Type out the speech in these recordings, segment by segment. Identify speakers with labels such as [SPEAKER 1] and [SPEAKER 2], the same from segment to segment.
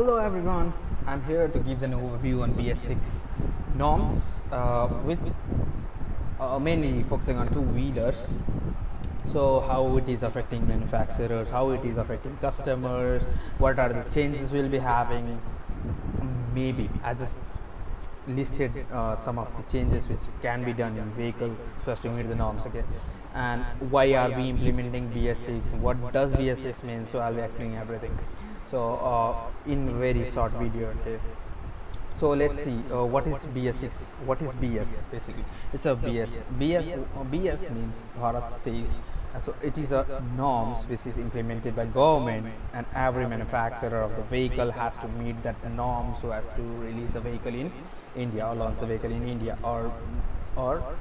[SPEAKER 1] Hello everyone, I'm here to give an overview on BS6 norms with mainly focusing on two-wheelers. So how it is affecting manufacturers, how it is affecting customers, what are the changes we'll be having. Maybe I just listed some of the changes which can be done in vehicle so as to meet the norms, okay, and why are we implementing BS6, what does BS6 mean, so I'll be explaining everything. So in very short video, okay. So let's see what is BS6. What is BS basically? It's a BS. BS means Bharat Stage. So it is a norms which is implemented by government, and every manufacturer of the vehicle has to meet that norm so as to release the vehicle in India or launch the vehicle in India, or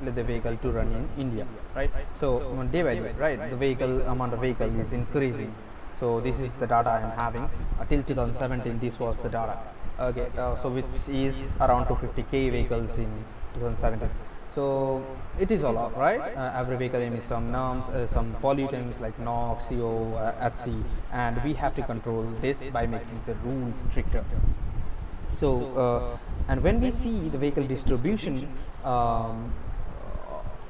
[SPEAKER 1] let the vehicle to run in India, right? So day by day, right, the vehicle amount of vehicle is increasing. So this is the data I am having till 2017. This was the data, okay. So which is around 250k vehicles in 2017. So it is a lot, right? Every vehicle emits some norms, some pollutants like NOx, CO, HC, and we have to control this by making the rules stricter. So and when we see the vehicle distribution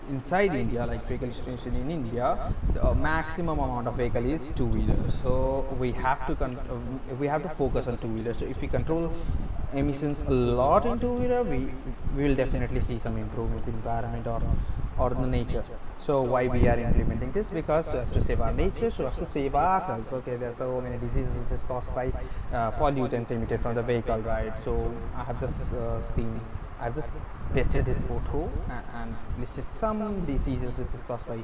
[SPEAKER 1] inside India, like vehicle distribution in India, the maximum amount of vehicle is two-wheelers. So we have to focus on two-wheelers. So if we control emissions a lot in two-wheeler, we will definitely see some improvements in environment or the nature. So why we are implementing this? Because so as to save our nature, so as to save ourselves. Okay, there are so many diseases which is caused by pollutants emitted from the vehicle, right? So I have just I've just pasted this photo and listed some diseases which is caused by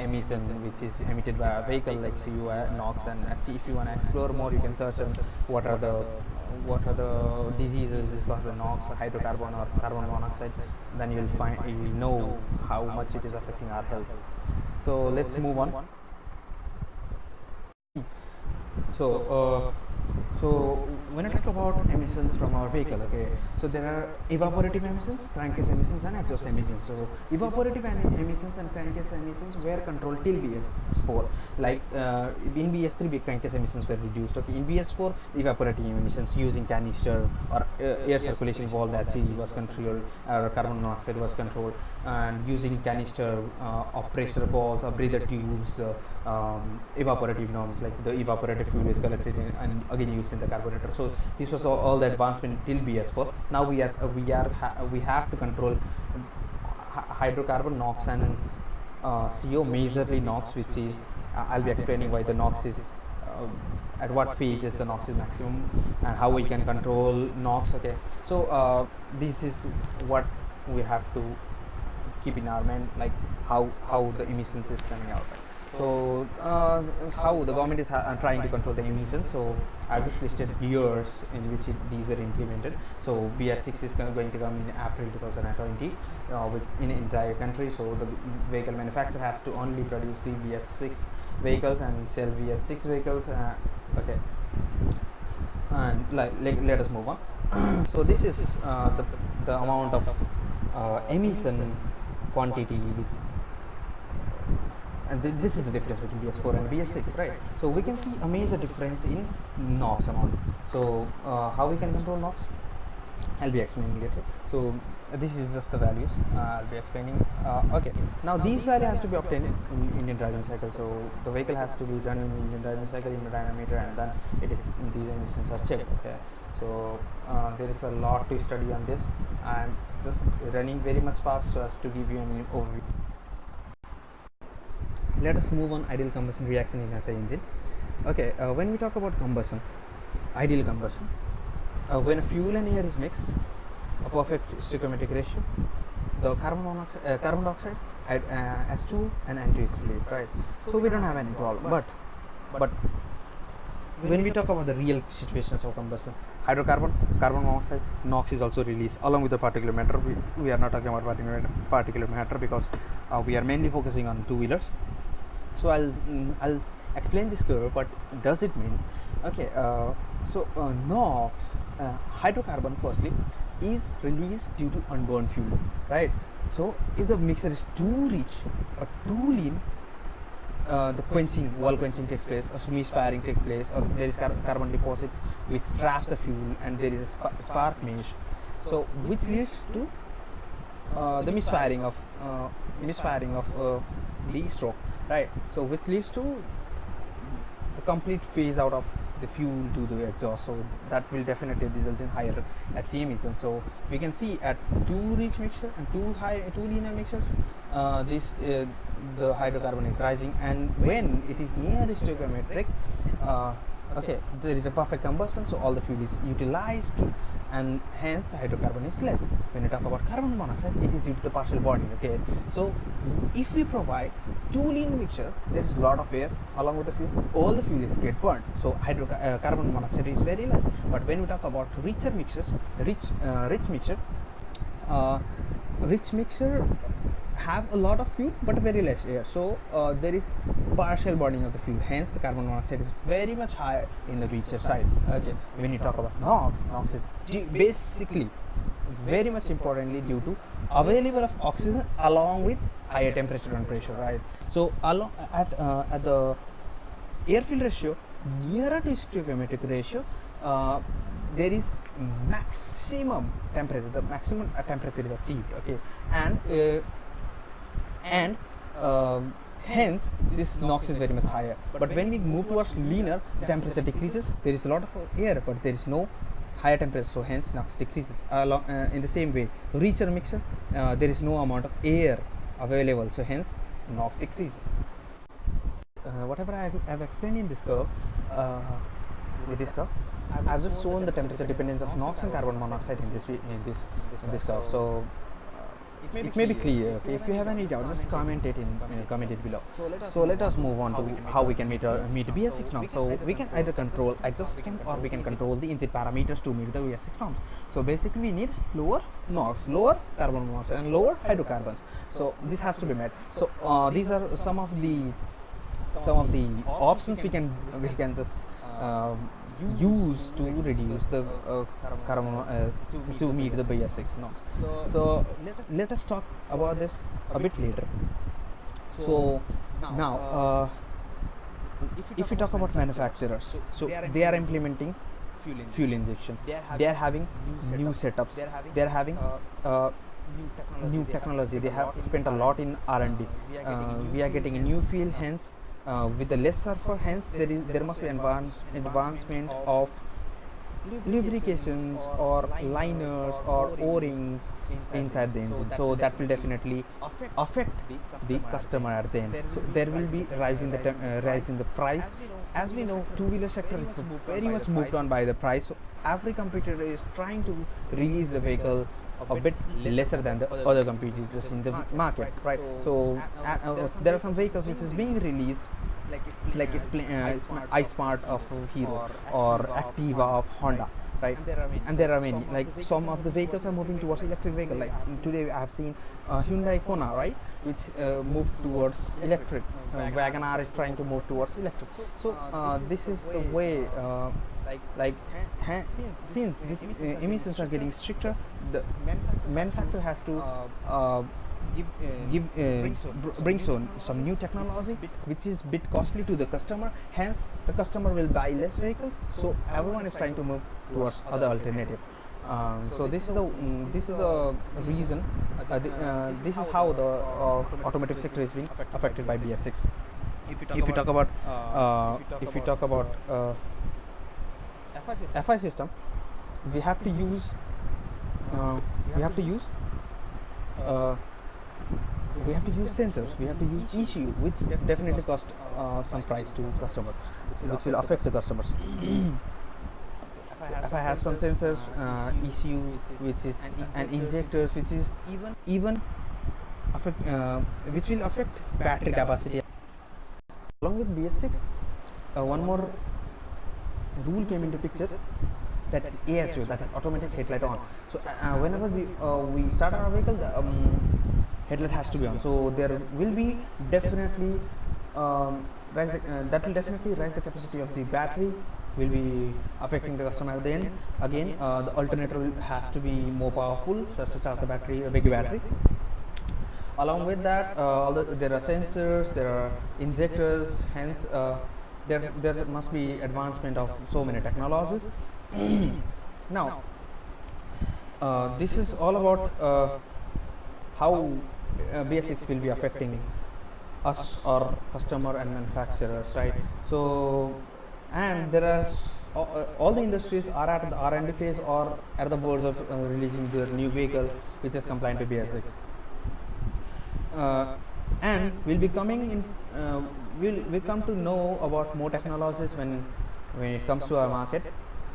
[SPEAKER 1] emission which is emitted by a vehicle like CO, NOx, and HC. If you want to explore more, you can search on what are the diseases is caused by NOx, hydrocarbon, or carbon monoxide. Then you will know how much it is affecting our health. So let's move on. So when I talk about emissions from our vehicle, okay, so there are evaporative emissions, crankcase emissions, and exhaust emissions. So evaporative emissions and crankcase emissions were controlled till BS4. Like in BS3, crankcase emissions were reduced. Okay, in BS4, evaporative emissions using canister or air circulation valve, that was controlled, or carbon monoxide was controlled, and using canister of pressure balls or breather tubes, the evaporative norms, like the evaporative fuel is collected and again used in the carburetor. So this was all the advancement till BS4. Now we have to control hydrocarbon, NOx, and CO, majorly NOx, which is I'll be explaining why the NOx is at what phase is the NOx is maximum and how we can control NOx. Okay, so this is what we have to keep in our mind, like how the emissions is coming out. So how the government is trying to control the emissions. So I just listed years in which these were implemented. So BS6 is going to come in April 2020 in entire country. So the vehicle manufacturer has to only produce the BS6 vehicles and sell BS6 vehicles. Okay, and let us move on. So this is the amount of emission quantity which, and this is the difference between BS4 and BS6, right? So we can see a major difference in NOx amount. So how we can control NOx, I'll be explaining later. So this is just the values I'll be explaining. Okay, now these values has to be obtained in Indian driving cycle. So the vehicle has to be run in Indian driving cycle in the dynamometer, and then these emissions are checked. Okay, so there is a lot to study on this. I'm just running very much fast so as to give you an overview. Let us move on ideal combustion reaction in SI engine. Okay, when we talk about combustion, ideal combustion, when fuel and air is mixed, a perfect stoichiometric ratio, the carbon dioxide, S2 and N2 is released, right? So we don't have any problem. But when we talk about the real situations of combustion, hydrocarbon, carbon monoxide, NOx is also released along with the particulate matter. We are not talking about particulate matter because we are mainly focusing on two-wheelers. So I'll explain this curve. What does it mean? Okay, so NOx, hydrocarbon firstly, is released due to unburned fuel, right? So if the mixture is too rich or too lean, the quenching, wall quenching takes place, or misfiring takes place, or there is carbon deposit which traps the fuel, and there is a spark mesh, so which leads to the misfiring of the stroke, right? So which leads to the complete phase out of the fuel to the exhaust, so that will definitely result in higher HC emissions. So we can see at two rich mixture and two linear mixtures, the hydrocarbon is rising, and when it is near the stoichiometric, okay, there is a perfect combustion, so all the fuel is utilized, and hence the hydrocarbon is less. When you talk about carbon monoxide, it is due to the partial burning. Okay, so if we provide two linear mixture, there is a lot of air along with the fuel, all the fuel is get burned, so carbon monoxide is very less. But when we talk about richer mixtures, rich mixture have a lot of fuel but very less air, so there is partial burning of the fuel, hence the carbon monoxide is very much higher in the richer side. Okay, when you talk about NOx is basically very much importantly due to available of oxygen along with higher temperature and pressure, right? So along at the air fuel ratio nearer to stoichiometric ratio, there is maximum temperature, the maximum temperature is achieved. Okay, and hence this NOx is very much higher. But when we move towards leaner, the temperature decreases, there is a lot of air but there is no higher temperature, so hence NOx decreases. In the same way, richer mixture, there is no amount of air available, so hence NOx decreases. Whatever I have explained in this curve, I've just shown the temperature dependence of NOx and carbon monoxide in this curve. So it may be clear. Okay, if you have any doubt, just comment it below. So let us move on to how we can meet BS6 norms. So we can either control exhaust system or we can control the engine parameters to meet the BS6 norms. So basically we need lower NOx, lower carbon monoxide, and lower hydrocarbons. So this has to be met. So these are some of the options we can just use to reduce the carbon to meet the BS6 norms. So let us talk about this a bit later. So now if we talk about manufacturers, so they are implementing fuel injection, they are having new setups, they are having new technology, they have spent a lot in R&D. We are getting a new fuel, hence with the less sulfur, hence there must be advancement of lubrications or liners or O-rings inside the engine, so that will definitely affect the customer at the end. So there will be rise in the price. As we know, two-wheeler sector is very much moved on by the price, so every competitor is trying to release the vehicle a bit lesser than the other competitors in the market, right? So there are some vehicles which is being released like iSmart of Hero or Activa of Honda, right? And there are many. Like some of the vehicles are moving towards electric vehicle. Like today I have seen Hyundai Kona, right, which moved towards electric. WagonR is trying to move towards electric. So this is the way. Since these emissions are getting stricter, the manufacturer has to bring some new technology which is bit costly to the customer, hence the customer will buy less vehicles, so everyone is trying to move towards other alternative. So this is the reason, this is how the automotive sector is being affected by BS6. If you talk about FI system, we have to use sensors, we have to use ECU, which definitely cost some price to customer, which will affect the customers. If I have some sensors, ECU, which is and injectors, which is even affect, which will affect battery capacity. Along with BS6, one more rule came into picture, that is AHO, that is automatic headlight on. So whenever we start our vehicle, the headlight has to be on. So there will be definitely that will definitely raise the capacity of the battery, will be affecting the customer at the end. Again, the alternator has to be more powerful so as to charge the battery, a big battery. Along with that, there are sensors, there are injectors, hence there must be advancement of so many technologies. Now, this is all about how BS6 will be affecting us or customer and manufacturers, right? So, and there are all the industries are at the R&D phase or at the verge of releasing their new vehicle which is compliant to BS6. And we'll be coming in. We'll come to know about more technologies when it comes to our market,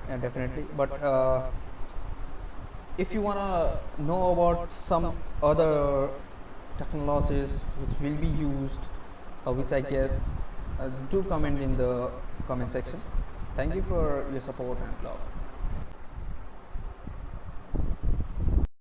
[SPEAKER 1] definitely. But if you wanna know about some other technologies which will be used, which I guess, do comment in the comment section. Thank you for your support and love.